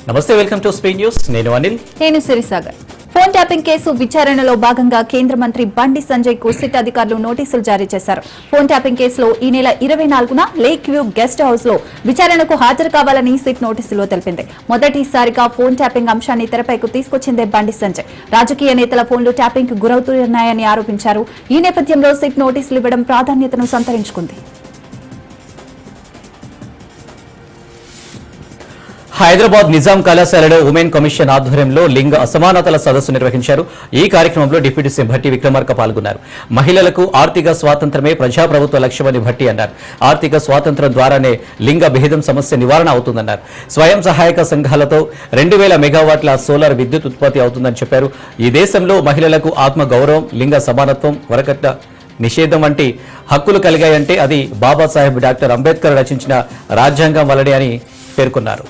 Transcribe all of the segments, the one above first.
నమస్తే, welcome to speed news. నేను అనిల్. నేను సిరిసాగర్. ఫోన్ ట్యాపింగ్ కేసు విచారణలో భాగంగా కేంద్ర మంత్రి బండి సంజయ్ కు సిట్ అధికారులు నోటీసులు జారీ చేశారు. ఫోన్ ట్యాపింగ్ కేసులో ఈ నెల 24న లేక్ వ్యూ గెస్ట్ హౌస్ లో విచారణకు హాజరు కావాలని సిట్ నోటీసులో తెలిపింది. మొదటిసారిగా ఫోన్ ట్యాపింగ్ అంశాన్ని తెరపైకు తీసుకొచ్చిందే బండి సంజయ్. రాజకీయ నేతల ఫోన్లు ట్యాపింగ్ కు గురవుతున్నాయని ఆరోపించారు. ఈ నేపథ్యంలో సిట్ నోటీసులు ఇవ్వడం ప్రాధాన్యతను సంతరించుకుంది. హైదరాబాద్ నిజాం కళాశాలలో ఉమెన్ కమిషన్ ఆధ్వర్యంలో లింగ అసమానతల సదస్సు నిర్వహించారు. ఈ కార్యక్రమంలో డిప్యూటీ సీఎం భట్టి విక్రమార్క పాల్గొన్నారు. మహిళలకు ఆర్థిక స్వాతంత్రమే ప్రజాప్రభుత్వ లక్ష్యమని భట్టి అన్నారు. ఆర్థిక స్వాతంత్రం ద్వారానే లింగ భేదం సమస్య నివారణ అవుతుందన్నారు. స్వయం సహాయక సంఘాలతో 2000 మెగావాట్ల సోలార్ విద్యుత్ ఉత్పత్తి అవుతుందని చెప్పారు. ఈ దేశంలో మహిళలకు ఆత్మ గౌరవం, లింగ సమానత్వం, వరకట్న నిషేధం వంటి హక్కులు కలిగాయంటే అది బాబాసాహెబ్ డాక్టర్ అంబేద్కర్ రచించిన రాజ్యాంగం వల్లనే అని పేర్కొన్నారు.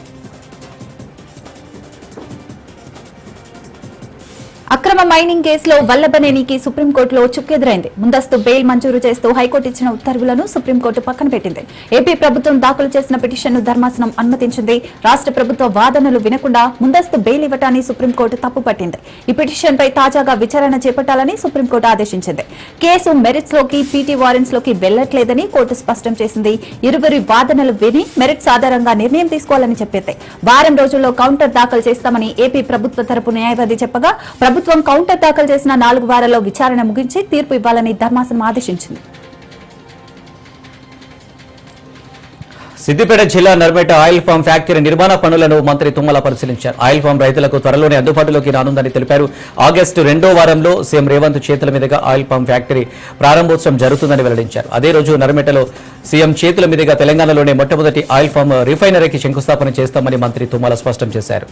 అక్రమ మైనింగ్ కేసులో వల్లభనేనికి సుప్రీంకోర్టులో చుక్కెదురైంది. ముందస్తు బెయిల్ మంజూరు చేస్తూ హైకోర్టు ఇచ్చిన ఉత్తర్వులను సుప్రీంకోర్టు పక్కన పెట్టింది. ఏపీ ప్రభుత్వం దాఖలు చేసిన పిటిషన్ను ధర్మాసనం అనుమతించింది. రాష్ట్ర ప్రభుత్వ వాదనలు వినకుండా ముందస్తు బెయిల్ ఇవ్వటాన్ని సుప్రీంకోర్టు తప్పుపట్టింది. ఈ పిటిషన్పై తాజాగా విచారణ చేపట్టాలని సుప్రీంకోర్టు ఆదేశించింది. కేసు మెరిట్స్ లోకి, పీటీ వారెంట్స్ లోకి వెళ్లట్లేదని కోర్టు స్పష్టం చేసింది. ఇరువురి వాదనలు విని మెరిట్స్ ఆధారంగా నిర్ణయం తీసుకోవాలని చెప్పింది. వారం రోజుల్లో కౌంటర్ దాఖలు చేస్తామని ఏపీ ప్రభుత్వ తరపు న్యాయవాది చెప్పగా ప్రభుత్వం కౌంటర్ దాఖలు చేసిన 4 వారాల్లో విచారణ ముగించి తీర్పు ఇవ్వాలని ధర్మాసనం ఆదేశించింది. సిద్దిపేట జిల్లా నర్మేట ఆయిల్ ఫామ్ ఫ్యాక్టరీ నిర్మాణ పనులను మంత్రి తుమ్మల పరిశీలించారు. ఆయిల్ ఫామ్ రైతులకు త్వరలోనే అందుబాటులోకి రానుందని తెలిపారు. ఆగస్టు 2వ వారంలో సీఎం రేవంత్ చేతుల మీదుగా ఆయిల్ ఫామ్ ఫ్యాక్టరీ ప్రారంభోత్సవం జరుగుతుందని వెల్లడించారు. అదే రోజు నర్మేటలో సీఎం చేతుల మీదుగా తెలంగాణలోనే మొట్టమొదటి ఆయిల్ ఫామ్ రిఫైనరీకి శంకుస్థాపన చేస్తామని మంత్రి తుమ్మల స్పష్టం చేశారు.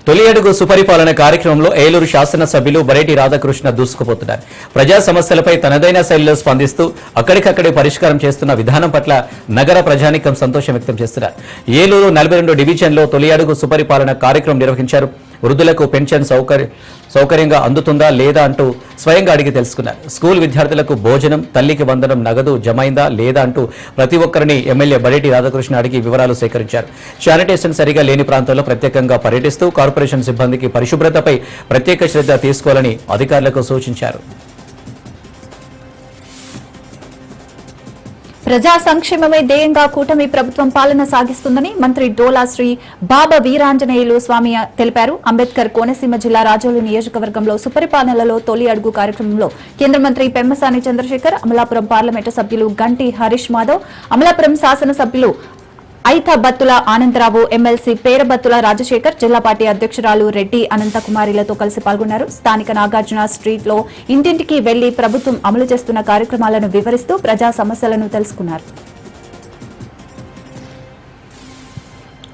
తొలి అడుగు సుపరిపాలన కార్యక్రమంలో ఏలూరు శాసనసభ్యులు బరేటి రాధాకృష్ణ దూసుకుపోతున్నారు. ప్రజా సమస్యలపై తనదైన శైలిలో స్పందిస్తూ అక్కడికక్కడే పరిష్కారం చేస్తున్న విధానం పట్ల నగర ప్రజానీకం సంతోషం వ్యక్తం చేస్తున్నారు. ఏలూరు 42 డివిజన్లో తొలి అడుగు సుపరిపాలన కార్యక్రమం నిర్వహించారు. వృద్ధులకు పెన్షన్ సౌకర్యంగా అందుతుందా లేదా అంటూ స్వయంగా అడిగి తెలుసుకున్నారు. స్కూల్ విద్యార్థులకు భోజనం, తల్లికి వందనం నగదు జమైందా లేదా అంటూ ప్రతి ఒక్కరిని ఎమ్మెల్యే బరేటి రాధాకృష్ణ అడిగి వివరాలు సేకరించారు. శానిటేషన్ సరిగా లేని ప్రాంతాల్లో ప్రత్యేకంగా పర్యటిస్తూ కార్పొరేషన్ సిబ్బందికి పరిశుభ్రతపై ప్రత్యేక శ్రద్ధ తీసుకోవాలని అధికారులకు సూచించారు. ప్రజా సంక్షేమమే ధ్యేయంగా కూటమి ప్రభుత్వం పాలన సాగిస్తుందని మంత్రి డోలా శ్రీ బాబా వీరాంజనేయులు స్వామి తెలిపారు. అంబేద్కర్ కోనసీమ జిల్లా రాజోలు నియోజకవర్గంలో సుపరిపాలనలో తొలి అడుగు కార్యక్రమంలో కేంద్ర మంత్రి పెమ్మసాని చంద్రశేఖర్, అమలాపురం పార్లమెంటు సభ్యులు గంటి హరీష్ మాధవ్, అమలాపురం శాసనసభ్యులు ఐతబత్తుల ఆనందరావు, ఎమ్మెల్సీ పేరబత్తుల రాజశేఖర్, జిల్లా పార్టీ అధ్యక్షురాలు రెడ్డి అనంతకుమారిలతో కలిసి పాల్గొన్నారు. స్థానిక నాగార్జున స్ట్రీట్ లో ఇంటింటికి వెళ్లి ప్రభుత్వం అమలు చేస్తున్న కార్యక్రమాలను వివరిస్తూ ప్రజా సమస్యలను తెలుసుకున్నారు.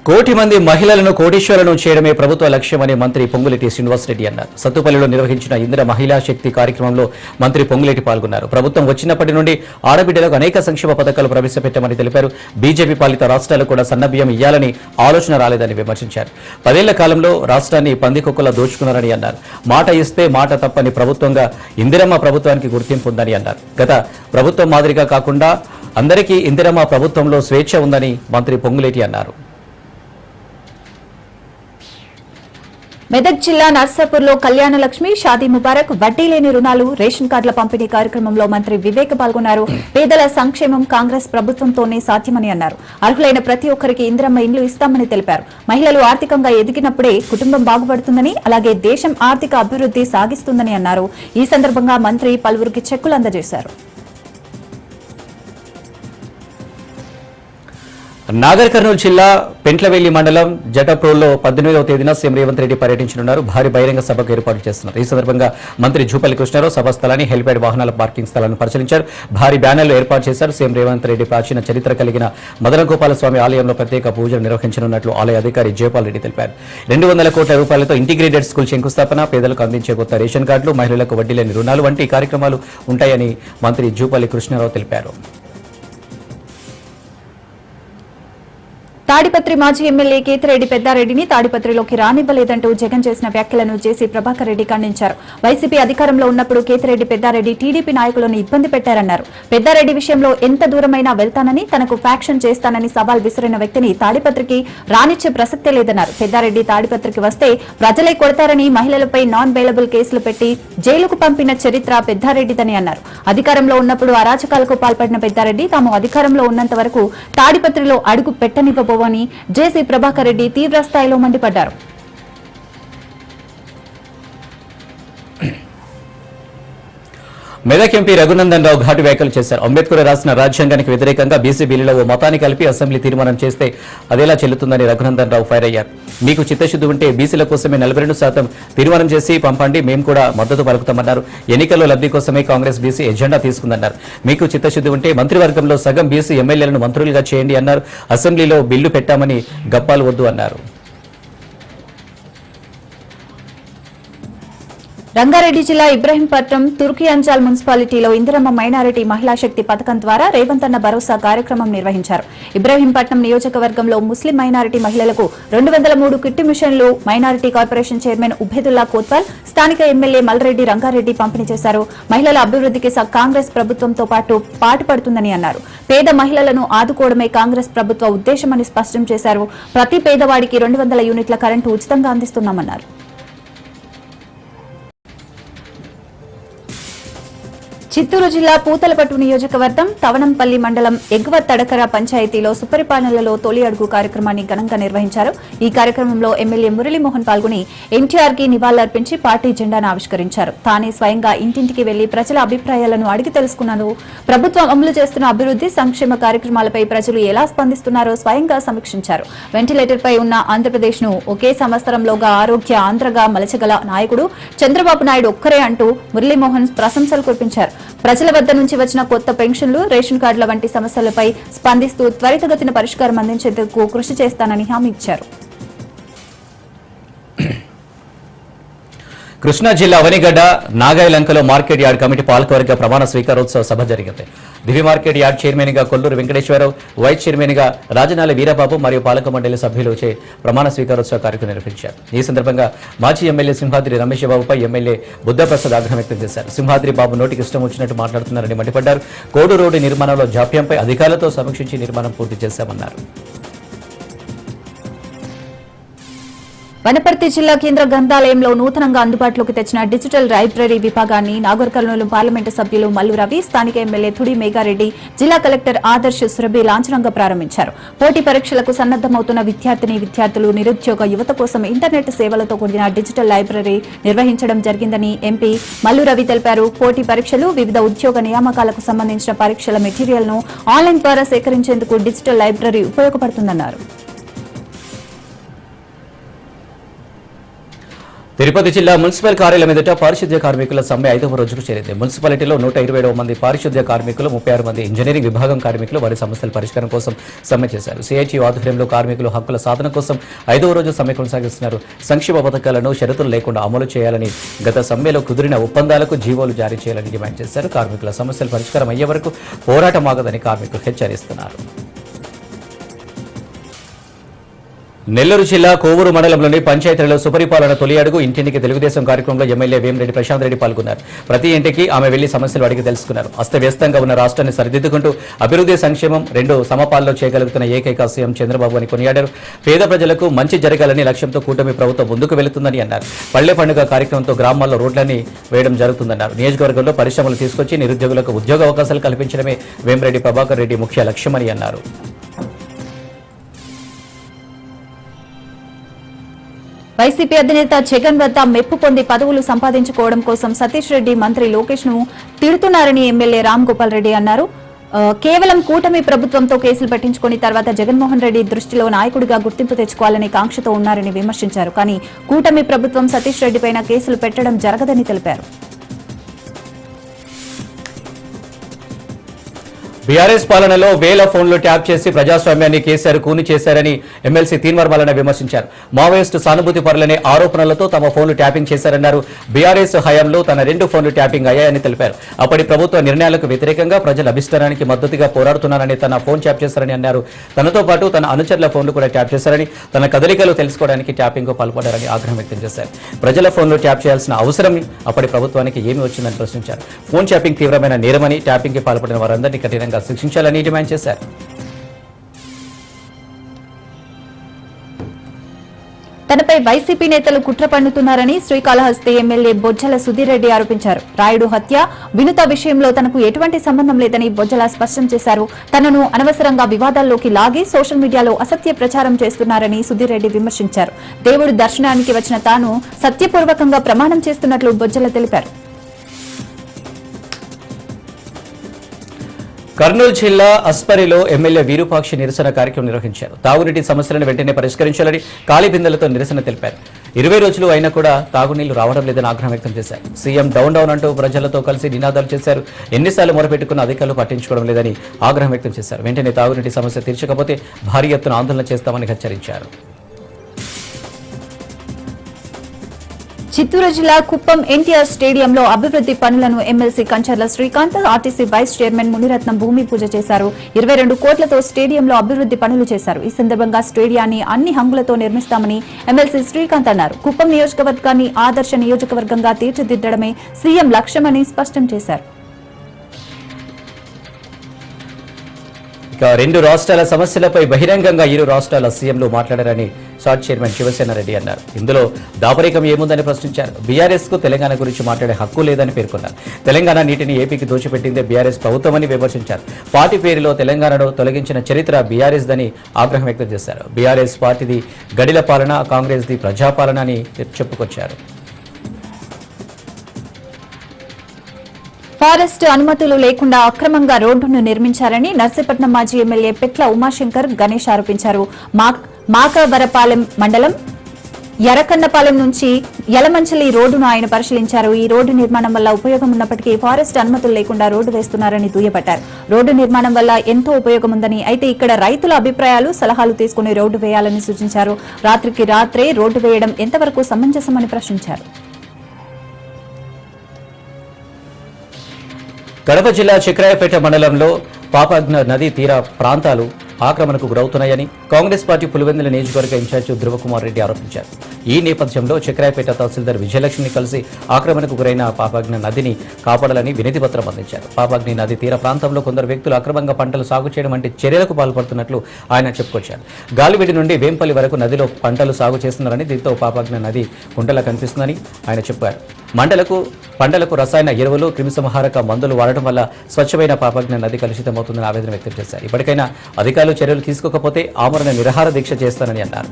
కోటి మంది మహిళలను కోటీశ్వరులను చేయడమే ప్రభుత్వ లక్ష్యమని మంత్రి పొంగులేటి శ్రీనివాసరెడ్డి అన్నారు. సత్తుపల్లిలో నిర్వహించిన ఇందిర మహిళా శక్తి కార్యక్రమంలో మంత్రి పొంగులేటి పాల్గొన్నారు. ప్రభుత్వం వచ్చినప్పటి నుండి ఆడబిడ్డలకు అనేక సంక్షేమ పథకాలు ప్రవేశపెట్టామని తెలిపారు. బీజేపీ పాలిత రాష్ట్రాలు కూడా సన్నబియ్యం ఇయ్యాలని ఆలోచన రాలేదని విమర్శించారు. 10 ఏళ్ల కాలంలో రాష్ట్రాన్ని పందికొక్కులా దోచుకున్నారని అన్నారు. మాట ఇస్తే మాట తప్పని ప్రభుత్వంగా ఇందిరమ్మ ప్రభుత్వానికి గుర్తింపు ఉందని అన్నారు. గత ప్రభుత్వం మాదిరిగా కాకుండా అందరికీ ఇందిరమ్మ ప్రభుత్వంలో స్వేచ్ఛ ఉందని మంత్రి పొంగులేటి అన్నారు. మెదక్ జిల్లా నర్సాపూర్లో కళ్యాణ లక్ష్మి, షాదీ ముబారక్, వడ్డీ లేని రుణాలు, రేషన్ కార్డుల పంపిణీ కార్యక్రమంలో మంత్రి వివేక్ పాల్గొన్నారు. పేదల సంక్షేమం కాంగ్రెస్ ప్రభుత్వంతోనే సాధ్యమని అన్నారు. అర్హులైన ప్రతి ఒక్కరికి ఇందిరమ్మ ఇండ్లు ఇస్తామని తెలిపారు. మహిళలు ఆర్థికంగా ఎదిగినప్పుడే కుటుంబం బాగుపడుతుందని, అలాగే దేశం ఆర్థిక అభివృద్ధి సాగిస్తుందని అన్నారు. ఈ సందర్భంగా మంత్రి పలువురికి చెక్కులు అందజేశారు. నాగర్ కర్నూలు జిల్లా పెంట్లవెల్లి మండలం జటప్రోల్లో 18వ తేదీన సీఎం రేవంత్ రెడ్డి పర్యటించనున్నారు. భారీ బహిరంగ సభకు ఏర్పాటు చేస్తున్నారు. ఈ సందర్భంగా మంత్రి జూపల్లి కృష్ణారావు సభా స్థలాన్ని, హెలిప్యాడ్ వాహనాల పార్కింగ్ స్థలాలను పరిశీలించారు. భారీ బ్యానర్లు ఏర్పాటు చేశారు. సీఎం రేవంత్ రెడ్డి ప్రాచీన చరిత్ర కలిగిన మదనగోపాల స్వామి ఆలయంలో ప్రత్యేక పూజలు నిర్వహించనున్నట్లు ఆలయ అధికారి జయపాల్ రెడ్డి తెలిపారు. 200 కోట్ల రూపాయలతో ఇంటిగ్రేటెడ్ స్కూల్ శంకుస్థాపన, పేదలకు అందించే కొత్త రేషన్ కార్డులు, మహిళలకు వడ్డీ లేని రుణాలు వంటి కార్యక్రమాలు ఉంటాయని మంత్రి జూపల్లి కృష్ణారావు తెలిపారు. తాడిపత్రి మాజీ ఎమ్మెల్యే కేతిరెడ్డి పెద్దారెడ్డిని తాడిపత్రిలోకి రానివ్వలేదంటూ జగన్ చేసిన వ్యాఖ్యలను జేసీ ప్రభాకర్ రెడ్డి ఖండించారు. వైసీపీ అధికారంలో ఉన్నప్పుడు కేతిరెడ్డి పెద్దారెడ్డి టీడీపీ నాయకులను ఇబ్బంది పెట్టారన్నారు. పెద్దారెడ్డి విషయంలో ఎంత దూరమైనా వెళ్తానని, తనకు ఫ్యాక్షన్ చేస్తానని సవాల్ విసిరిన వ్యక్తిని తాడిపత్రికి రానిచ్చే ప్రసక్తే లేదన్నారు. పెద్దారెడ్డి తాడిపత్రికి వస్తే ప్రజలే కొడతారని మహిళలపై నాన్ బెయిలబుల్ కేసులు పెట్టి జైలుకు పంపిన చరిత్ర పెద్దారెడ్డిదని అన్నారు. అధికారంలో ఉన్నప్పుడు అరాచకాలకు పాల్పడిన పెద్దారెడ్డి తాము అధికారంలో ఉన్నంత వరకు తాడిపత్రిలో అడుగు పెట్టనివ్వబోవని జేసీ ప్రభాకర్ రెడ్డి తీవ్రస్థాయిలో మండిపడ్డారు. మెదక్ ఎంపీ రఘునందన్ రావు ఘాటు వ్యాఖ్యలు చేశారు. అంబేద్కర్ రాసిన రాజ్యాంగానికి వ్యతిరేకంగా బీసీ బిల్లులో ఓ మతాన్ని కలిపి అసెంబ్లీ తీర్మానం చేస్తే అదేలా చెల్లుతుందని రఘునందన్ రావు ఫైర్ అయ్యారు. మీకు చిత్తశుద్ధి ఉంటే బీసీల కోసమే 42% తీర్మానం చేసి పంపండి, మేము కూడా మద్దతు పలుకుతామన్నారు. ఎన్నికల్లో లబ్ధి కోసమే కాంగ్రెస్ బీసీ ఎజెండా తీసుకుందన్నారు. మీకు చిత్తశుద్ధి ఉంటే మంత్రివర్గంలో సగం బీసీ ఎమ్మెల్యేలను మంత్రులుగా చేయండి అన్నారు. అసెంబ్లీలో బిల్లు పెట్టామని గప్పాలు వద్దు అన్నారు. రంగారెడ్డి జిల్లా ఇబ్రహీంపట్నం తుర్కీ అంజాల్ మున్సిపాలిటీలో ఇందిరమ్మ మైనారిటీ మహిళా శక్తి పథకం ద్వారా రేవంత్ అన్న భరోసా కార్యక్రమం నిర్వహించారు. ఇబ్రహీంపట్నం నియోజకవర్గంలో ముస్లిం మైనారిటీ మహిళలకు 203 కిట్టు మిషన్లు minority corporation chairman Ubedulla Kotwal, స్థానిక ఎమ్మెల్యే మల్రెడ్డి రంగారెడ్డి పంపిణీ చేశారు. మహిళల అభివృద్ధికి కాంగ్రెస్ ప్రభుత్వంతో పాటు పాటుపడుతుందని అన్నారు. పేద మహిళలను ఆదుకోవడమే కాంగ్రెస్ ప్రభుత్వ ఉద్దేశమని స్పష్టం చేశారు. ప్రతి పేదవాడికి 200 యూనిట్ల కరెంటు ఉచితంగా అందిస్తున్నామన్నారు. చిత్తూరు జిల్లా పూతలపట్టు నియోజకవర్గం తవనంపల్లి మండలం ఎగువ తడకర పంచాయతీలో సుపరిపాలనలో తొలి అడుగు కార్యక్రమాన్ని ఘనంగా నిర్వహించారు. ఈ కార్యక్రమంలో ఎమ్మెల్యే మురళీమోహన్ పాల్గొని ఎన్టీఆర్ కి నివాళులర్పించి పార్టీ జెండాను ఆవిష్కరించారు. తానే స్వయంగా ఇంటింటికి వెళ్లి ప్రజల అభిప్రాయాలను అడిగి తెలుసుకున్నారు. ప్రభుత్వం అమలు చేస్తున్న అభివృద్ధి సంక్షేమ కార్యక్రమాలపై ప్రజలు ఎలా స్పందిస్తున్నారో స్వయంగా సమీక్షించారు. వెంటిలేటర్ పై ఉన్న ఆంధ్రప్రదేశ్ ను ఒకే సంవత్సరంలోగా ఆరోగ్య ఆంధ్రగా మలచగల నాయకుడు చంద్రబాబు నాయుడు ఒక్కరే అంటూ మురళీమోహన్ ప్రశంసలు కురిపించారు. ప్రజల వద్ద నుంచి వచ్చిన కొత్త పెన్షన్లు, రేషన్ కార్డుల వంటి సమస్యలపై స్పందిస్తూ త్వరితగతిన పరిష్కారం అందించేందుకు కృషి చేస్తానని హామీ ఇచ్చారు. కృష్ణా జిల్లా అవనిగడ్డ నాగాయలంకలో మార్కెట్ యార్డ్ కమిటీ పాలకవర్గ ప్రమాణ స్వీకారోత్సవ సభ జరిగింది. దివి మార్కెట్ యార్డ్ చైర్మన్ గా కొల్లూరు వెంకటేశ్వరరావు, వైస్ చైర్మన్ గా రాజనాల వీరబాబు మరియు పాలక మండలి సభ్యులు ప్రమాణ స్వీకారోత్సవ కార్యక్రమం నిర్వహించారు. ఈ సందర్భంగా మాజీ ఎమ్మెల్యే సింహాద్రి రమేష్ బాబుపై ఎమ్మెల్యే బుద్ధప్రసాద్ ఆగ్రహం వ్యక్తం చేశారు. సింహాద్రి బాబు నోటికి ఇష్టం వచ్చినట్టు మాట్లాడుతున్నారని మండిపడ్డారు. కోడు రోడ్డు నిర్మాణంలో జాప్యంపై అధికారులతో సమీక్షించి నిర్మాణం పూర్తి చేశామన్నారు. వనపర్తి జిల్లా కేంద్ర గ్రంథాలయంలో నూతనంగా అందుబాటులోకి తెచ్చిన డిజిటల్ లైబ్రరీ విభాగాన్ని నాగర్ కర్నూలు పార్లమెంటు సభ్యులు మల్లు రవి, స్థానిక ఎమ్మెల్యే తుడి మేఘారెడ్డి, జిల్లా కలెక్టర్ ఆదర్శ్ సురభి లాంఛనంగా ప్రారంభించారు. పోటీ పరీక్షలకు సన్నద్దమవుతున్న విద్యార్థులు, నిరుద్యోగ యువత కోసం ఇంటర్నెట్ సేవలతో కూడిన డిజిటల్ లైబ్రరీ నిర్వహించడం జరిగిందని ఎంపీ మల్లు రవి తెలిపారు. పోటీ పరీక్షలు, వివిధ ఉద్యోగ నియామకాలకు సంబంధించిన పరీక్షల మెటీరియల్ను ఆన్లైన్ ద్వారా సేకరించేందుకు డిజిటల్ లైబ్రరీ ఉపయోగపడుతుందన్నారు. తిరుపతి జిల్లా మున్సిపల్ కార్యాలయం ఎదుట పారిశుద్ధ్య కార్మికుల సమ్మె 5వ రోజుకు చేరింది. మున్సిపాలిటీలో 127 మంది పారిశుద్ధ్య కార్మికులు, 36 మంది ఇంజనీరింగ్ విభాగం కార్మికులు వారి సమస్యల పరిష్కారం కోసం సమ్మె చేశారు. సిఐటియు ఆధ్వర్యంలో కార్మికులు హక్కుల సాధన కోసం 5వ రోజు సమ్మె కొనసాగిస్తున్నారు. సంక్షేమ పథకాలను షరతులు లేకుండా అమలు చేయాలని, గత సమ్మెలో కుదిరిన ఒప్పందాలకు జీవోలు జారీ చేయాలని డిమాండ్ చేశారు. కార్మికుల సమస్యల పరిష్కారం అయ్యే వరకు పోరాటం ఆగదని కార్మికులు హెచ్చరిస్తున్నారు. నెల్లూరు జిల్లా కోవూరు మండలంలోని పంచాయతీలలో సుపరిపాలన తొలి అడుగు ఇంటింటికి తెలుగుదేశం కార్యక్రమంలో ఎమ్మెల్యే వేమిరెడ్డి ప్రశాంత్ రెడ్డి పాల్గొన్నారు. ప్రతి ఇంటికి ఆమె వెళ్లి సమస్యలు అడిగి తెలుసుకున్నారు. అస్తవ్యస్తంగా ఉన్న రాష్ట్రాన్ని సరిదిద్దుకుంటూ అభివృద్ధి, సంక్షేమం రెండు సమపాల్లో చేయగలుగుతున్న ఏకైక సీఎం చంద్రబాబు అని కొనియాడారు. పేద ప్రజలకు మంచి జరగాలని లక్ష్యంతో కూటమి ప్రభుత్వం ముందుకు వెళుతుందని అన్నారు. పల్లె పండుగ కార్యక్రమంతో గ్రామాల్లో రోడ్లన్నీ వేయడం జరుగుతుందన్నారు. నియోజకవర్గంలో పరిశ్రమలు తీసుకొచ్చి నిరుద్యోగులకు ఉద్యోగ అవకాశాలు కల్పించడమే వేమిరెడ్డి ప్రభాకర్ రెడ్డి ముఖ్య లక్ష్యమని అన్నారు. వైసీపీ అధినేత జగన్ వద్ద మెప్పు పొంది పదవులు సంపాదించుకోవడం కోసం సతీష్ రెడ్డి మంత్రి లోకేష్ ను తిడుతున్నారని ఎమ్మెల్యే రామ్ గోపాల్ రెడ్డి అన్నారు. కేవలం కూటమి ప్రభుత్వంతో కేసులు పెట్టించుకుని తర్వాత జగన్మోహన్ రెడ్డి దృష్టిలో నాయకుడిగా గుర్తింపు తెచ్చుకోవాలని కాంక్షతో ఉన్నారని విమర్శించారు. కానీ కూటమి ప్రభుత్వం సతీష్ రెడ్డిపైన కేసులు పెట్టడం జరగదని తెలిపారు. బీఆర్ఎస్ పాలనలో వేల ఫోన్లు ట్యాప్ చేసి ప్రజాస్వామ్యాన్ని కేసీఆర్ కూని చేశారని ఎమ్మెల్సీ తీన్మార్ మల్లన్న విమర్శించారు. మావోయిస్టు సానుభూతి పరులనే ఆరోపణలతో తమ ఫోన్లు ట్యాపింగ్ చేశారన్నారు. బీఆర్ఎస్ హయాంలో తన 2 ఫోన్లు ట్యాపింగ్ అయ్యాయని తెలిపారు. అప్పటి ప్రభుత్వ నిర్ణయాలకు వ్యతిరేకంగా ప్రజల అభిష్టానానికి మద్దతుగా పోరాడుతున్నారని తన ఫోన్ ట్యాప్ చేశారని అన్నారు. తనతో పాటు తన అనుచరుల ఫోన్లు కూడా ట్యాప్ చేశారని, తన కదలికలు తెలుసుకోవడానికి ట్యాపింగ్ పాల్పడారని ఆగ్రహం వ్యక్తం చేశారు. ప్రజల ఫోన్లు ట్యాప్ చేయాల్సిన అవసరం అప్పటి ప్రభుత్వానికి ఏమి వచ్చిందని ప్రశ్నించారు. ఫోన్ ట్యాపింగ్ తీవ్రమైన నేరమని, ట్యాపింగ్ కి పాల్పడిన వారందరినీ కఠినంగా శిక్షించాలని డిమాండ్ చేశారు. తనపై వైసీపీ నేతలు కుట్ర పన్నుతున్నారని శ్రీకాళహస్తి ఎమ్మెల్యే బొజ్జల సుధీర్ రెడ్డి ఆరోపించారు. రాయుడు హత్య, వినుత విషయంలో తనకు ఎటువంటి సంబంధం లేదని బొజ్జల స్పష్టం చేశారు. తనను అనవసరంగా వివాదాల్లోకి లాగి సోషల్ మీడియాలో అసత్య ప్రచారం చేస్తున్నారని సుధీర్ రెడ్డి విమర్శించారు. దేవుడి దర్శనానికి వచ్చిన తాను సత్యపూర్వకంగా ప్రమాణం చేస్తున్నట్లు బొజ్జల తెలిపారు. కర్నూలు జిల్లా అస్పరిలో ఎమ్మెల్యే వీరూపాక్షి నిరసన కార్యక్రమం నిర్వహించారు. తాగునీటి సమస్యలను వెంటనే పరిష్కరించాలని ఖాళీ బిందెలతో నిరసన తెలిపారు. 20 రోజులు అయినా కూడా తాగునీళ్లు రావడం లేదని ఆగ్రహం వ్యక్తం చేశారు. సీఎం డౌన్ డౌన్ అంటూ ప్రజలతో కలిసి నినాదాలు చేశారు. ఎన్నిసార్లు మొరపెట్టుకున్న అధికారులు పట్టించుకోవడం లేదని ఆగ్రహం వ్యక్తం చేశారు. వెంటనే తాగునీటి సమస్య తీర్చకపోతే భారీ ఎత్తున ఆందోళన చేస్తామని హెచ్చరించారు. చిత్తూరు జిల్లా కుప్పం ఎన్టీఆర్ స్టేడియంలో అభివృద్ధి పనులను MLC Kancharla Srikanth, RTC vice chairman Muniratnam భూమి పూజ చేశారు. 22 కోట్లతో స్టేడియంలో అభివృద్ధి పనులు చేశారు. ఈ సందర్భంగా స్టేడియాన్ని అన్ని హంగులతో నిర్మిస్తామని ఎమ్మెల్సీ శ్రీకాంత్ అన్నారు. కుప్పం నియోజకవర్గాన్ని ఆదర్శ నియోజకవర్గంగా తీర్చిదిద్దడమే సీఎం లక్ష్యమని స్పష్టం చేశారు. ఇక 2 రాష్ట్రాల సమస్యలపై బహిరంగంగా 2 రాష్ట్రాల సీఎంలు మాట్లాడారని సాట్ చైర్మన్ శివసేన రెడ్డి అన్నారు. ఇందులో దాపరికం ఏముందని ప్రశ్నించారు. బీఆర్ఎస్ కు తెలంగాణ గురించి మాట్లాడే హక్కు లేదని పేర్కొన్నారు. తెలంగాణ నీటిని ఏపీకి దోచిపెట్టిందే బీఆర్ఎస్ ప్రభుత్వమని విమర్శించారు. పార్టీ పేరులో తెలంగాణను తొలగించిన చరిత్ర బీఆర్ఎస్ దని ఆగ్రహం వ్యక్తం చేశారు. బీఆర్ఎస్ పార్టీది గడిల పాలన, కాంగ్రెస్ ది ప్రజాపాలన అని చెప్పుకొచ్చారు. ఫారెస్ట్ అనుమతులు లేకుండా అక్రమంగా రోడ్డును నిర్మించారని నర్సీపట్నం మాజీ ఎమ్మెల్యే పెట్ల ఉమాశంకర్ గణేష్ ఆరోపించారు. మాకవరపాలెం మండలం ఎర్రకన్నపాలెం నుంచి యలమంచలి రోడ్డును ఆయన పరిశీలించారు. ఈ రోడ్డు నిర్మాణం వల్ల ఉపయోగం ఉన్నప్పటికీ ఫారెస్ట్ అనుమతులు లేకుండా రోడ్డు వేస్తున్నారని దుయ్యబట్టారు. రోడ్డు నిర్మాణం వల్ల ఎంతో ఉపయోగం ఉందని, అయితే ఇక్కడ రైతుల అభిప్రాయాలు, సలహాలు తీసుకుని రోడ్డు వేయాలని సూచించారు. రాత్రికి రాత్రే రోడ్డు వేయడం ఎంతవరకు సమంజసమని ప్రశ్నించారు. కడప జిల్లా చిక్రాయపేట మండలంలో పాపజ్ఞ నదీ తీర ప్రాంతాలు ఆక్రమణకు గురవుతున్నాయని కాంగ్రెస్ పార్టీ పులివెందుల నియోజకవర్గ ఇన్ఛార్జి ధ్రువకుమార్ రెడ్డి ఆరోపించారు. ఈ నేపథ్యంలో చిక్రాయపేట తహసీల్దార్ విజయలక్ష్మిని కలిసి ఆక్రమణకు గురైన పాపజ్ఞ నదిని కాపాడాలని వినతి పత్రం అందించారు. పాపజ్ఞ నది తీర ప్రాంతంలో కొందరు వ్యక్తులు అక్రమంగా పంటలు సాగు చేయడం వంటి చర్యలకు పాల్పడుతున్నట్లు ఆయన చెప్పుకొచ్చారు. గాలివిడి నుండి వేంపల్లి వరకు నదిలో పంటలు సాగు చేస్తున్నారని, దీంతో పాపజ్ఞ నది కుంటలా కనిపిస్తుందని ఆయన చెప్పారు. పంటలకు రసాయన ఎరువులు, క్రిమిసంహారక మందులు వాడటం వల్ల స్వచ్ఛమైన పాపజ్ఞ నది కలుషితమవుతుందని ఆవేదన వ్యక్తం చేశారు. ఇప్పటికైనా అధికారులు చర్యలు తీసుకోకపోతే ఆమరణ నిరాహార దీక్ష చేస్తానని అన్నారు.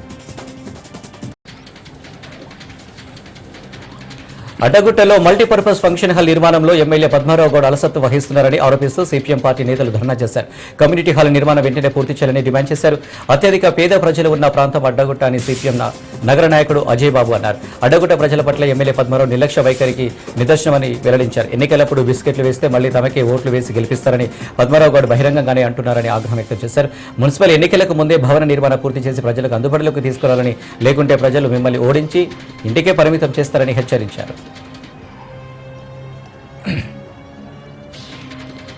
అడ్డగుట్టలో మల్టీపర్పస్ ఫంక్షన్ హాల్ నిర్మాణంలో ఎమ్మెల్యే పద్మారావు గౌడ్ అలసత్వం వహిస్తున్నారని ఆరోపిస్తూ సిపిఎం పార్టీ నేతలు ధర్నా చేశారు. కమ్యూనిటీ హాల్ నిర్మాణం వెంటనే పూర్తి చేయాలని డిమాండ్ చేశారు. అత్యధిక పేద ప్రజలు ఉన్న ప్రాంతం అడ్డగుట్ట అని సిపిఎం నగర నాయకుడు అజయ్ బాబు అన్నారు. అడ్డగుట్ట ప్రజల పట్ల ఎమ్మెల్యే పద్మారావు నిర్లక్ష్య వైఖరికి నిదర్శనమని వెల్లడించారు. ఎన్నికలప్పుడు బిస్కెట్లు వేస్తే మళ్లీ తమకే ఓట్లు వేసి గెలిపిస్తారని పద్మారావు గౌడ్ బహిరంగంగానే అంటున్నారని ఆగ్రహం వ్యక్తం చేశారు. మున్సిపల్ ఎన్నికలకు ముందే భవన నిర్మాణం పూర్తి చేసి ప్రజలకు అందుబాటులోకి తీసుకురావాలని, లేకుంటే ప్రజలు మిమ్మల్ని ఓడించి ఇంటికే పరిమితం చేస్తారని హెచ్చరించారు.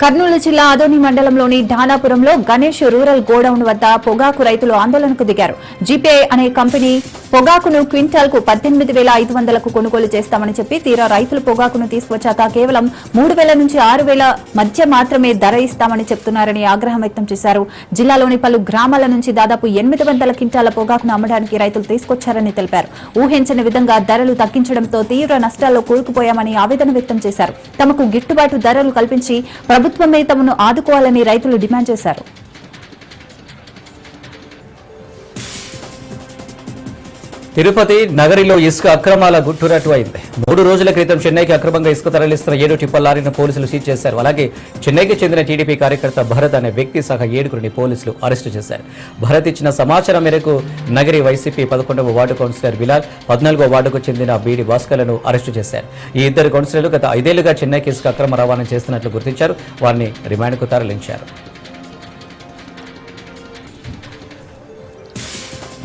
కర్నూలు జిల్లా ఆదోని మండలంలోని ఢానాపురంలో గణేష్ రూరల్ గోడౌన్ వద్ద పొగాకు రైతులు ఆందోళనకు దిగారు. జీపీఐ అనే కంపెనీ పొగాకును క్వింటాల్కు 18,500కు కొనుగోలు చేస్తామని చెప్పి తీరా రైతులు పొగాకును తీసుకొచ్చాక కేవలం 3,000 నుంచి 6,000 మధ్య మాత్రమే ధర ఇస్తామని చెప్తున్నారని ఆగ్రహం వ్యక్తం చేశారు. జిల్లాలోని పలు గ్రామాల నుంచి దాదాపు 800 క్వింటాల పొగాకును అమ్మడానికి రైతులు తీసుకొచ్చారని తెలిపారు. ఊహించని విధంగా ధరలు తగ్గించడంతో తీవ్ర నష్టాల్లో కూరుకుపోయామని ఆవేదన వ్యక్తం చేశారు. తమకు గిట్టుబాటు ధరలు కల్పించి ప్రభుత్వమే తమను ఆదుకోవాలని రైతులు డిమాండ్ చేశారు. తిరుపతి నగరిలో ఇసుక అక్రమాల గుట్టురట్టు అయింది. 3 రోజుల క్రితం చెన్నైకి అక్రమంగా ఇసుక తరలిస్తున్న 7 టిప్పర్ లారీని పోలీసులు సీజ్ చేశారు. అలాగే చెన్నైకి చెందిన టీడీపీ కార్యకర్త భరత్ అనే వ్యక్తి సహా 7గురిని పోలీసులు అరెస్టు చేశారు. భరత్ ఇచ్చిన సమాచారం మేరకు నగరి వైసీపీ 11వ వార్డు కౌన్సిలర్ బిలాల్, 14వ వార్డుకు చెందిన బీడి భాస్కర్లను అరెస్టు చేశారు. ఈ 2 కౌన్సిలర్లు గత 5 ఏళ్లుగా చెన్నైకి ఇసుక అక్రమ రవాణా చేస్తున్నట్లు గుర్తించారు. వారిని రిమాండ్కు తరలించారు.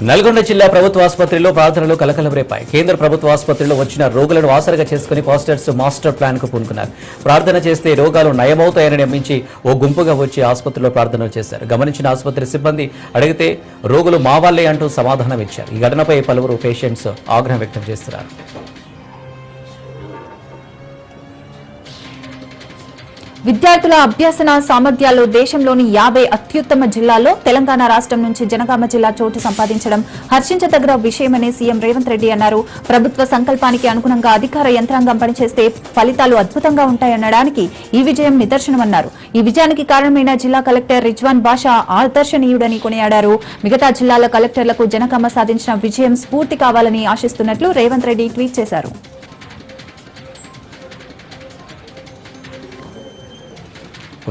నల్గొండ జిల్లా ప్రభుత్వ ఆసుపత్రిలో ప్రార్థనలు కలకలం రేపాయి. కేంద్ర ప్రభుత్వ ఆసుపత్రిలో వచ్చిన రోగులను ఆసరగా చేసుకుని పాస్టర్స్ మాస్టర్ ప్లాన్ కు పూనుకున్నారు. ప్రార్థన చేస్తే రోగాలు నయమవుతాయని నమ్మించి ఓ గుంపుగా వచ్చి ఆసుపత్రిలో ప్రార్థనలు చేశారు. గమనించిన ఆసుపత్రి సిబ్బంది అడిగితే రోగులు మా వాళ్లే అంటూ సమాధానం ఇచ్చారు. ఈ ఘటనపై పలువురు పేషెంట్స్ ఆగ్రహం వ్యక్తం చేస్తున్నారు. విద్యార్థుల అభ్యసన సామర్థ్యాల్లో దేశంలోని 50 అత్యుత్తమ జిల్లాల్లో తెలంగాణ రాష్ట్రం నుంచి జనగామ జిల్లా చోటు సంపాదించడం హర్షించదగ్గ విషయమని సీఎం రేవంత్ రెడ్డి అన్నారు. ప్రభుత్వ సంకల్పానికి అనుగుణంగా అధికార యంత్రాంగం పనిచేస్తే ఫలితాలు అద్భుతంగా ఉంటాయనడానికి ఈ విజయం నిదర్శనమన్నారు. ఈ విజయానికి కారణమైన జిల్లా కలెక్టర్ రిజ్వాన్ బాషా ఆదర్శనీయుడని కొనియాడారు. మిగతా జిల్లాల కలెక్టర్లకు జనగామ సాధించిన విజయం స్ఫూర్తి కావాలని ఆశిస్తున్నట్లు రేవంత్ రెడ్డి ట్వీట్ చేశారు.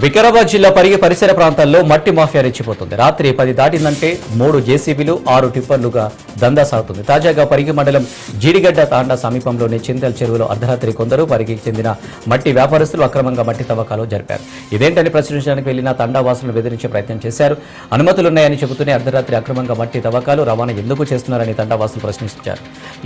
వికారాబాద్ జిల్లా పరిగి పరిసర ప్రాంతాల్లో మట్టి మాఫియా రెచ్చిపోతుంది. రాత్రి 10 దాటిందంటే 3 జేసీబీలు 6 టిప్పర్లుగా దందా సాగుతుంది. తాజాగా పరిగి మండలం జీడిగడ్డ తాండా సమీపంలోని చింతల్ చెరువులో అర్ధరాత్రి కొందరు పరిగికి చెందిన మట్టి వ్యాపారస్తులు అక్రమంగా మట్టి తవ్వకాలు జరిపారు. ఇదేంటని ప్రశ్నించడానికి వెళ్లిన తండావాసులను బెదిరించే ప్రయత్నం చేశారు. అనుమతులున్నాయని చెబుతూనే అర్ధరాత్రి అక్రమంగా మట్టి తవ్వకాలు రవాణా ఎందుకు చేస్తున్నారని తండావాసులు ప్రశ్నించారు.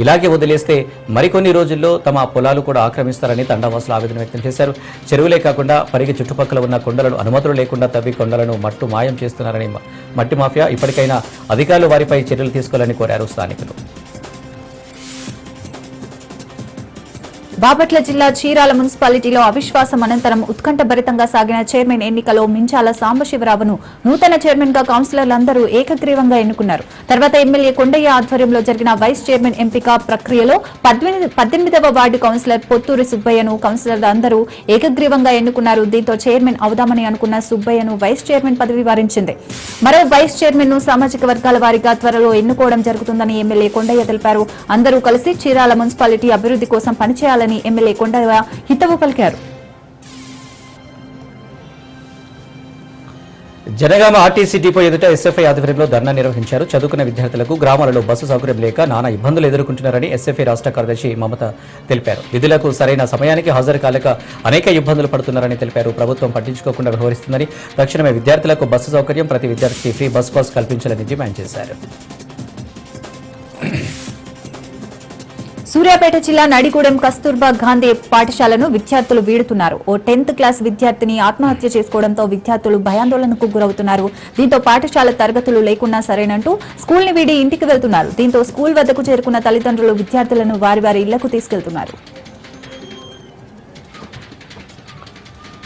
ఇలాగే వదిలేస్తే మరికొన్ని రోజుల్లో తమ పొలాలు కూడా ఆక్రమిస్తారని తండావాసులు ఆవేదన వ్యక్తం చేశారు. చెరువులే కాకుండా పరిగి చుట్టుపక్కల ఉన్న కొండలను అనుమతులు లేకుండా తవ్వి కొండలను మట్టు మాయం చేస్తున్నారని మట్టి మాఫియా ఇప్పటికైనా అధికారులు వారిపై చర్యలు తీసుకోవాలని కోరారు స్థానికులు. బాపట్ల జిల్లా చీరాల మున్సిపాలిటీలో అవిశ్వాసం అనంతరం ఉత్కంఠభరితంగా సాగిన చైర్మన్ ఎన్నికలో మించాల సాంబశివరావును నూతన చైర్మన్ గా కౌన్సిలర్లందరూ ఏకగ్రీవంగా ఎన్నుకున్నారు. తర్వాత ఎమ్మెల్యే కొండయ్య ఆధ్వర్యంలో జరిగిన వైస్ చైర్మన్ ఎంపిక ప్రక్రియలో 18వ వార్డు కౌన్సిలర్ పొత్తూరి సుబ్బయ్యను కౌన్సిలర్లందరూ ఏకగ్రీవంగా ఎన్నుకున్నారు. దీంతో చైర్మన్ అవుదామని అనుకున్న సుబ్బయ్యను వైస్ చైర్మన్ పదవి వారించింది. మరో వైస్ చైర్మన్ ను సామాజిక వర్గాల వారీగా త్వరలో ఎన్నుకోవడం జరుగుతుందని ఎమ్మెల్యే కొండయ్య తెలిపారు. అందరూ కలిసి చీరాల మున్సిపాలిటీ అభివృద్ధి కోసం పనిచేయాలని ఎమ్మెల్యే కొండయ్య హితవు పలికారు. జనగామ ఆర్టీసీ డిపో ఎదుట ఎస్ఎఫ్ఐ ఆధ్వర్యంలో ధర్నా నిర్వహించారు. చదువుకున్న విద్యార్థులకు గ్రామాలలో బస్సు సౌకర్యం లేక నానా ఇబ్బందులు ఎదుర్కొంటున్నారని ఎస్ఎఫ్ఐ రాష్ట్ర కార్యదర్శి మమత తెలిపారు. విధులకు సరైన సమయానికి హాజరు కాలేక అనేక ఇబ్బందులు పడుతున్నారని తెలిపారు. ప్రభుత్వం పట్టించుకోకుండా వ్యవహరిస్తుందని తక్షణమే విద్యార్థులకు బస్సు సౌకర్యం, ప్రతి విద్యార్థికి ఫ్రీ బస్ పాస్ కల్పించాలని డిమాండ్ చేశారు. సూర్యాపేట జిల్లా నడిగూడెం కస్తూర్బా గాంధీ పాఠశాలను విద్యార్థులు వీడుతున్నారు. ఓ 10th క్లాస్ విద్యార్థిని ఆత్మహత్య చేసుకోవడంతో విద్యార్థులు భయాందోళనకు గురవుతున్నారు. దీంతో పాఠశాల తరగతులు లేకున్నా సరేనంటూ స్కూల్ ని వీడి ఇంటికి వెళ్తున్నారు. దీంతో స్కూల్ వద్దకు చేరుకున్న తల్లిదండ్రులు విద్యార్థులను వారి వారి ఇళ్లకు తీసుకెళ్తున్నారు.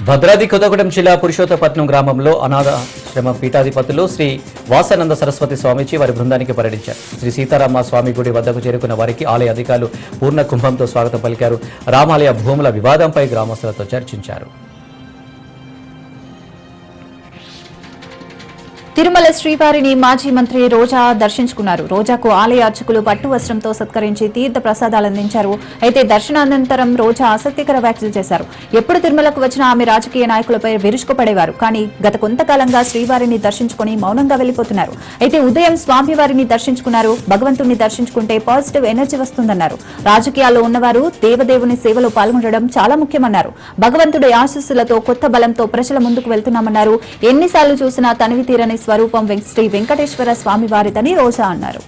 భద్రాద్రి కొత్తగూడెం జిల్లా పురుషోత్తపట్నం గ్రామంలో అనాథాశ్రమ పీఠాధిపతులు శ్రీ వాసానంద సరస్వతి స్వామిజీ వారి బృందానికి పర్యటించారు. శ్రీ సీతారామ స్వామి గుడి వద్దకు చేరుకున్న వారికి ఆలయ అధికారులు పూర్ణ కుంభంతో స్వాగతం పలికారు. రామాలయ భూముల వివాదంపై గ్రామస్తులతో చర్చించారు. తిరుమల శ్రీవారిని మాజీ మంత్రి రోజా దర్శించుకున్నారు. రోజాకు ఆలయ అర్చకులు పట్టు వస్త్రంతో సత్కరించి తీర్థ ప్రసాదాలు అందించారు. అయితే దర్శనానంతరం రోజా ఆసక్తికర వ్యాఖ్యలు చేశారు. ఎప్పుడు తిరుమలకు వచ్చినా ఆమె రాజకీయ నాయకులపై విరుచుకుపడేవారు. కానీ గత కొంతకాలంగా శ్రీవారిని దర్శించుకుని మౌనంగా వెళ్లిపోతున్నారు. అయితే ఉదయం స్వామివారిని దర్శించుకున్నారు. భగవంతుణ్ణి దర్శించుకుంటే పాజిటివ్ ఎనర్జీ వస్తుందన్నారు. రాజకీయాల్లో ఉన్నవారు దేవదేవుని సేవలో పాల్గొనడం చాలా ముఖ్యమన్నారు. భగవంతుడి ఆశీస్సులతో కొత్త బలంతో ప్రజల ముందుకు వెళ్తున్నామన్నారు. ఎన్నిసార్లు చూసినా తనివి తీరని స్వరూపం శ్రీ వెంకటేశ్వర స్వామి వారిదని రోజా అన్నారు.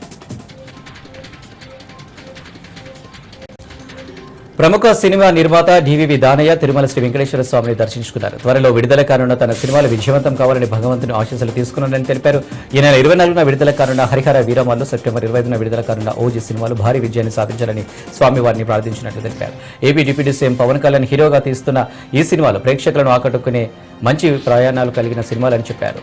ప్రముఖ సినిమా నిర్మాత డివివి దానయ్య తిరుమల శ్రీ వెంకటేశ్వర స్వామిని దర్శించుకున్నారు. త్వరలో విడుదల కానున్న తన సినిమాలు విజయవంతం కావాలని భగవంతుని ఆశీస్సులు తీసుకున్నారని తెలిపారు. ఈ నెల 24న విడుదల కానున్న హరిహర వీరమల్లు, సెప్టెంబర్ 25న విడుదల కానున్న ఓజీ సినిమాలు భారీ విజయాన్ని సాధించాలని స్వామివారిని ప్రార్థించినట్లు తెలిపారు. AP deputy CM Pawan Kalyan హీరోగా తీస్తున్న ఈ సినిమాలు ప్రేక్షకులను ఆకట్టుకునే మంచి ప్రయాణాలు కలిగిన సినిమాలని చెప్పారు.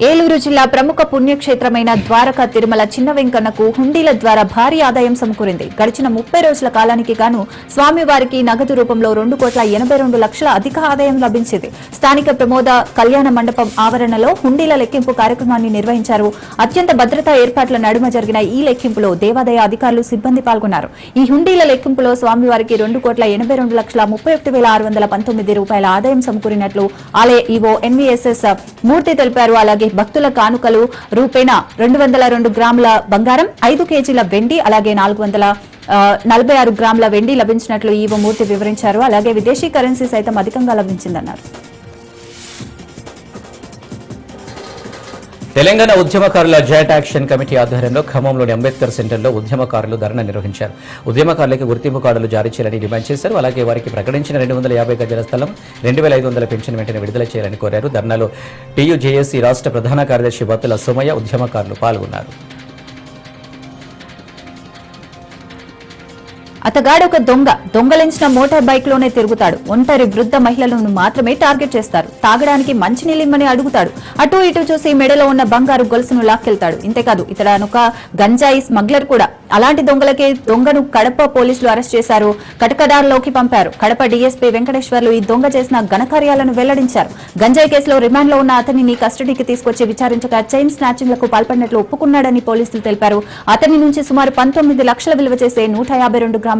ఏలూరు జిల్లా ప్రముఖ పుణ్యక్షేత్రమైన ద్వారకా తిరుమల చిన్న వెంకన్నకు హుండీల ద్వారా భారీ ఆదాయం సమకూరింది. గడిచిన 30 రోజుల కాలానికి గాను స్వామివారికి నగదు రూపంలో 2,82,00,000 అధిక ఆదాయం లభించింది. స్థానిక ప్రమోద కళ్యాణ మండపం ఆవరణలో హుండీల లెక్కింపు కార్యక్రమాన్ని నిర్వహించారు. అత్యంత భద్రతా ఏర్పాట్ల నడుమ జరిగిన ఈ లెక్కింపులో దేవాదాయ అధికారులు, సిబ్బంది పాల్గొన్నారు. ఈ హుండీల లెక్కింపులో స్వామివారికి 2,82,619 రూపాయల ఆదాయం సమకూరినట్లు ఆలయ ఈవో ఎన్వీఎస్ఎస్ మూర్తి తెలిపారు. అలాగే భక్తుల కానుకలు రూపేణా 202 గ్రాముల బంగారం, 5 కేజీల వెండి, అలాగే 446 గ్రాముల వెండి లభించినట్లు ఈవో మూర్తి వివరించారు. అలాగే విదేశీ కరెన్సీ సైతం అధికంగా లభించిందన్నారు. తెలంగాణ ఉద్యమకారుల జాయింట్ యాక్షన్ కమిటీ ఆధ్వర్యంలో ఖమ్మంలోని అంబేద్కర్ సెంటర్లో ఉద్యమకారులు ధర్నా నిర్వహించారు. ఉద్యమకారులకు గుర్తింపు కార్డులు జారీ చేయాలని డిమాండ్ చేశారు. అలాగే వారికి ప్రకటించిన 250 గజాల స్థలం 2500 పెన్షన్ వెంటనే విడుదల చేయాలని కోరారు. ధర్నాలో టీయూజేఏసీ రాష్ట్ర ప్రధాన కార్యదర్శి బత్తుల సోమయ్య, ఉద్యమకారులు పాల్గొన్నారు. అతగాడు ఒక దొంగలించిన మోటార్ బైక్ లోనే తిరుగుతాడు. ఒంటరి వృద్ధ మహిళలను మాత్రమే టార్గెట్ చేస్తారు. తాగడానికి మంచినీళ్ళిమ్మని అడుగుతాడు. అటు ఇటు చూసి మెడలో ఉన్న బంగారు గొలుసును లాక్కెళ్తాడు. ఇంతేకాదు ఇతడనొక గంజాయి స్మగ్లర్ కూడా. అలాంటి దొంగను కడప పోలీసులు అరెస్ట్ చేశారు. కటకడాల్లోకి పంపారు. కడప డీఎస్పీ వెంకటేశ్వర్లు ఈ దొంగ చేసిన ఘనకార్యాలను వెల్లడించారు. గంజాయి కేసులో రిమాండ్లో ఉన్న అతనిని కస్టడీకి తీసుకొచ్చి విచారించగా చైన్ స్నాచింగ్లకు పాల్పడినట్లు ఒప్పుకున్నాడని పోలీసులు తెలిపారు. అతని నుంచి సుమారు 19 లక్షల విలువ చేసే 152 గ్రాముల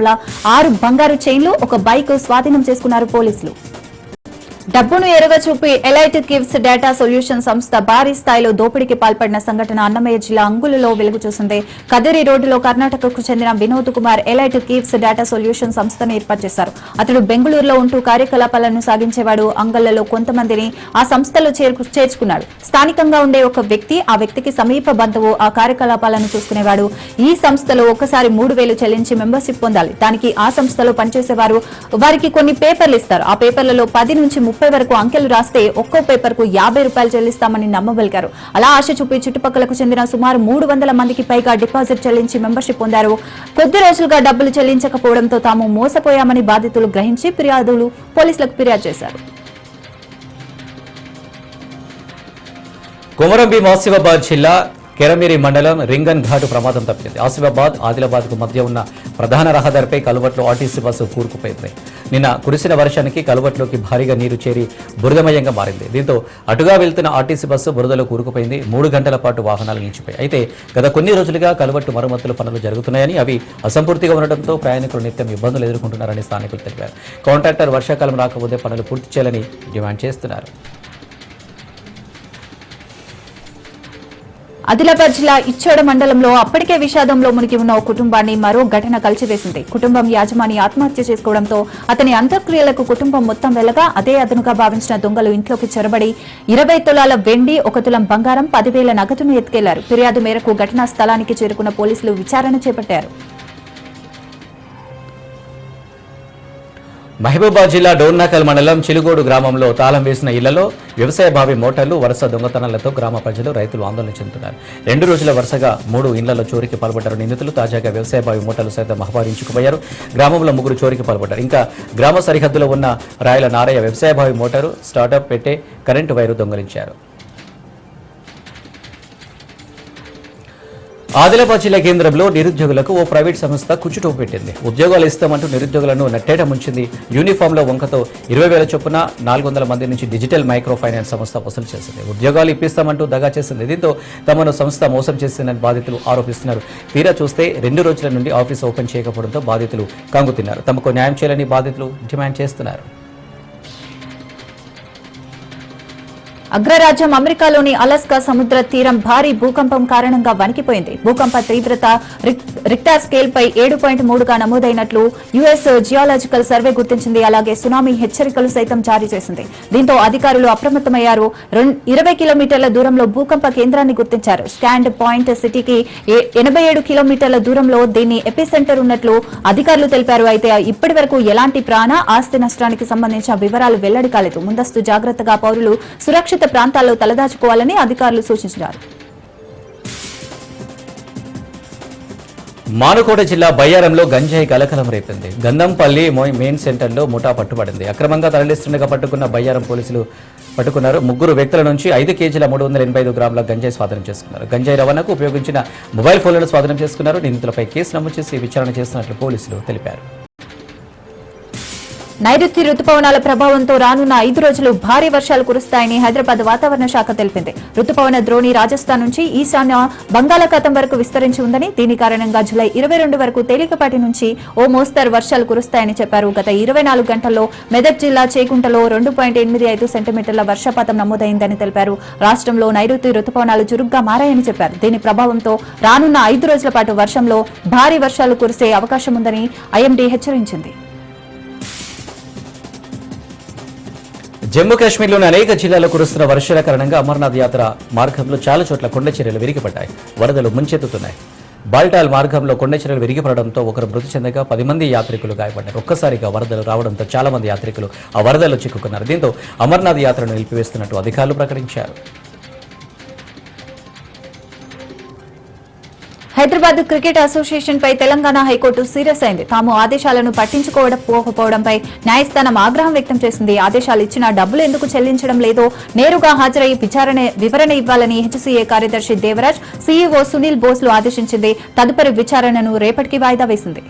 6 బంగారు చైన్లు, ఒక బైక్ స్వాధీనం చేసుకున్నారు పోలీసులు. డబ్బును ఎరగ చూపి ఎలైట్ గివ్స్ డేటా సొల్యూషన్ సంస్థ భారీ స్థాయిలో దోపిడీకి పాల్పడిన సంఘటన అన్నమయ్య జిల్లా అంగులులో వెలుగు చూసింది. కదిరి రోడ్డులో కర్ణాటకకు చెందిన Vinod Kumar elite gives data solution సంస్థను ఏర్పాటు చేశారు. అతడు బెంగళూరులో ఉంటూ కార్యకలాపాలను సాగించేవాడు. అంగళ్లలో కొంతమందిని ఆ సంస్థలో చేర్చుకున్నాడు. స్థానికంగా ఉండే ఒక వ్యక్తి, ఆ వ్యక్తికి సమీప బంధువు ఆ కార్యకలాపాలను చూసుకునేవాడు. ఈ సంస్థలో ఒకసారి 3000 చెల్లించి మెంబర్షిప్ పొందాలి. దానికి ఆ సంస్థలో పనిచేసేవారు వారికి కొన్ని పేపర్లు ఇస్తారు. ఆ పేపర్లలో 10 నుంచి 30 వరకు అంకెలు రాస్తే ఒక్కో పేపర్ కు 50 రూపాయలు చెల్లిస్తామని నమ్మబలికారు. అలా ఆశ చూపి చుట్టుపక్కలకు చెందిన సుమారు 300 మందికి పైగా డిపాజిట్ చెల్లించి మెంబర్షిప్ పొందారు. కొద్ది రోజులుగా డబ్బులు చెల్లించకపోవడంతో తాము మోసపోయామని బాధితులు గ్రహించి పోలీసులకు ఫిర్యాదు చేశారు. కొమరంభీం ఆసిఫాబాద్ జిల్లా కెరమిరి మండలం రింగన్ ఘాటు ప్రమాదం తప్పింది. ఆసిఫాబాద్ ఆదిలాబాద్ కు మధ్య ఉన్న ప్రధాన రహదారిపై కలువట్లో ఆర్టీసీ బస్సు కూరుకుపోయింది. నిన్న కురిసిన వర్షానికి కలువట్లోకి భారీగా నీరు చేరి బురదమయంగా మారింది. దీంతో అటుగా వెళ్తున్న ఆర్టీసీ బస్సు బురదలో కూరుకుపోయింది. 3 గంటల పాటు వాహనాలు నిలిచిపోయాయి. అయితే గత కొన్ని రోజులుగా కలువట్టు మరమ్మతుల పనులు జరుగుతున్నాయని, అవి అసంపూర్తిగా ఉండడంతో ప్రయాణికులు నిత్యం ఇబ్బందులు ఎదుర్కొంటున్నారని స్థానికులు తెలిపారు. కాంట్రాక్టర్ వర్షాకాలం రాకపోతే పనులు పూర్తి చేయాలని డిమాండ్ చేస్తున్నారు. ఆదిలాబాద్ జిల్లా ఇచ్చోడ మండలంలో అప్పటికే విషాదంలో మునిగి ఉన్న ఓ కుటుంబాన్ని మరో ఘటన కలిచివేసింది. కుటుంబం యాజమాని ఆత్మహత్య చేసుకోవడంతో అతని అంత్యక్రియలకు కుటుంబం మొత్తం వెళ్లగా అదే అదనుగా భావించిన దొంగలు ఇంట్లోకి చొరబడి 20 తులాల వెండి, 1 తులం బంగారం, 10,000 నగదును ఎత్తుకెళ్లారు. ఫిర్యాదు మేరకు ఘటనా స్థలానికి చేరుకున్న పోలీసులు విచారణ చేపట్టారు. మహబూబాబాద్ జిల్లా డోర్నాకల్ మండలం చిలుగోడు గ్రామంలో తాళం వేసిన ఇళ్లలో వ్యవసాయ బావి మోటార్లు, వరుస దొంగతనాలతో గ్రామ ప్రజలు, రైతులు ఆందోళన చెందుతున్నారు. 2 రోజుల వరుసగా 3 ఇళ్లలో చోరీకి పాల్పడ్డారు నిందితులు. తాజాగా వ్యవసాయ బావి మోటార్లు సైతం అపహరించుకుపోయారు. గ్రామంలో 3 చోరీకి పాల్పడ్డారు. ఇంకా గ్రామ సరిహద్దులో ఉన్న రాయల నారయ్య వ్యవసాయ బావి మోటారు, స్టార్టప్ పెట్టే కరెంటు వైరు దొంగలించారు. ఆదిలాబాద్ జిల్లా కేంద్రంలో నిరుద్యోగులకు ఓ ప్రైవేట్ సంస్థ కుచ్చుటోపు పెట్టింది. ఉద్యోగాలు ఇస్తామంటూ నిరుద్యోగులను నట్టేట ముంచింది. యూనిఫామ్లో వంకతో 20,000 చొప్పున 400 మంది నుంచి డిజిటల్ మైక్రో ఫైనాన్స్ సంస్థ వసూలు చేసింది. ఉద్యోగాలు ఇప్పిస్తామంటూ దగా చేసింది. దీంతో తమను సంస్థ మోసం చేసిందని బాధితులు ఆరోపిస్తున్నారు. తీరా చూస్తే 2 రోజుల నుండి ఆఫీస్ ఓపెన్ చేయకపోవడంతో బాధితులు కంగుతిన్నారు. తమకు న్యాయం చేయాలని బాధితులు డిమాండ్ చేస్తున్నారు. అగ్రరాజ్యం అమెరికాలోని అలస్కా సముద్ర తీరం భారీ భూకంపం కారణంగా వణికిపోయింది. భూకంప తీవ్రత రిక్టార్ స్కేల్ పై 7.3గా నమోదైనట్లు యుఎస్ జియాలజికల్ సర్వే గుర్తించింది. అలాగే సునామీ హెచ్చరికలు సైతం జారీ చేసింది. దీంతో అధికారులు అప్రమత్తమయ్యారు. 20 కిలోమీటర్ల దూరంలో భూకంప కేంద్రాన్ని గుర్తించారు. స్టాండ్ పాయింట్ సిటీకి 87 కిలోమీటర్ల దూరంలో దీని ఎపిసెంటర్ ఉన్నట్లు అధికారులు తెలిపారు. అయితే ఇప్పటి వరకు ఎలాంటి ప్రాణ, ఆస్తి నష్టానికి సంబంధించిన వివరాలు వెల్లడి కాలేదు. ముందస్తు జాగ్రత్తగా పౌరులు సురక్షిత ప్రాంతాల్లో తలదాచుకోవాలని అధికారులు సూచించారు. మానుకోట జిల్లా బయ్యారంలో గంజాయి కలకలం రేపింది. గంధంపల్లి మెయిన్ సెంటర్లో ముఠా పట్టుబడింది. అక్రమంగా తరలిస్తుండగా పట్టుకున్న బయ్యారం పోలీసులు పట్టుకున్నారు. 3 వ్యక్తుల నుంచి 5 కేజీల 385 గ్రాముల గంజాయి స్వాధీనం చేసుకున్నారు. గంజాయి రవాణాకు ఉపయోగించిన మొబైల్ ఫోన్లను స్వాధీనం చేసుకున్నారు. నిందితులపై కేసు నమోదు చేసి విచారణ చేస్తున్నట్లు పోలీసులు తెలిపారు. నైరుతి రుతుపవనాల ప్రభావంతో రానున్న 5 రోజులు భారీ వర్షాలు కురుస్తాయని హైదరాబాద్ వాతావరణ శాఖ తెలిపింది. రుతుపవన ద్రోణి రాజస్థాన్ నుంచి ఈశాన్య బంగాళాఖాతం వరకు విస్తరించి ఉందని, దీని కారణంగా జూలై 22 వరకు తేలికపాటి నుంచి ఓ మోస్తరు వర్షాలు కురుస్తాయని చెప్పారు. గత 24 గంటల్లో మెదక్ జిల్లా చేకుంటలో 2.85 సెంటీమీటర్ల వర్షపాతం నమోదైందని తెలిపారు. రాష్ట్రంలో నైరుతి రుతుపవనాలు చురుగ్గా మారాయని చెప్పారు. దీని ప్రభావంతో రానున్న 5 రోజుల పాటు వర్షంలో భారీ వర్షాలు కురిసే అవకాశం ఉందని ఐఎండీ హెచ్చరించింది. జమ్మూ కాశ్మీర్లోని అనేక జిల్లాల్లో కురుస్తున్న వర్షాల కారణంగా అమర్నాథ్ యాత్ర మార్గంలో చాలా చోట్ల కొండ చర్యలు విరిగిపడ్డాయి. వరదలు ముంచెత్తుతున్నాయి. బాల్టాల్ మార్గంలో కొండ చర్యలు విరిగిపడడంతో ఒకరు మృతి చెందగా 10 మంది యాత్రికులు గాయపడ్డారు. ఒక్కసారిగా వరదలు రావడంతో చాలా మంది యాత్రికులు ఆ వరదల్లో చిక్కుకున్నారు. దీంతో అమర్నాథ్ యాత్రను నిలిపివేస్తున్నట్టు అధికారులు ప్రకటించారు. హైదరాబాద్ క్రికెట్ అసోసియేషన్ పై తెలంగాణ హైకోర్టు సీరియస్ అయింది. తాము ఆదేశాలను పట్టించుకోకపోవడంపై న్యాయస్థానం ఆగ్రహం వ్యక్తం చేసింది. ఆదేశాలు ఇచ్చినా డబ్బులు ఎందుకు చెల్లించడం లేదో నేరుగా హాజరై వివరణ ఇవ్వాలని హెచ్సీఏ కార్యదర్శి దేవరాజ్, సీఈఓ సునీల్ బోస్లు ఆదేశించింది. తదుపరి విచారణను రేపటికి వాయిదా వేసింది.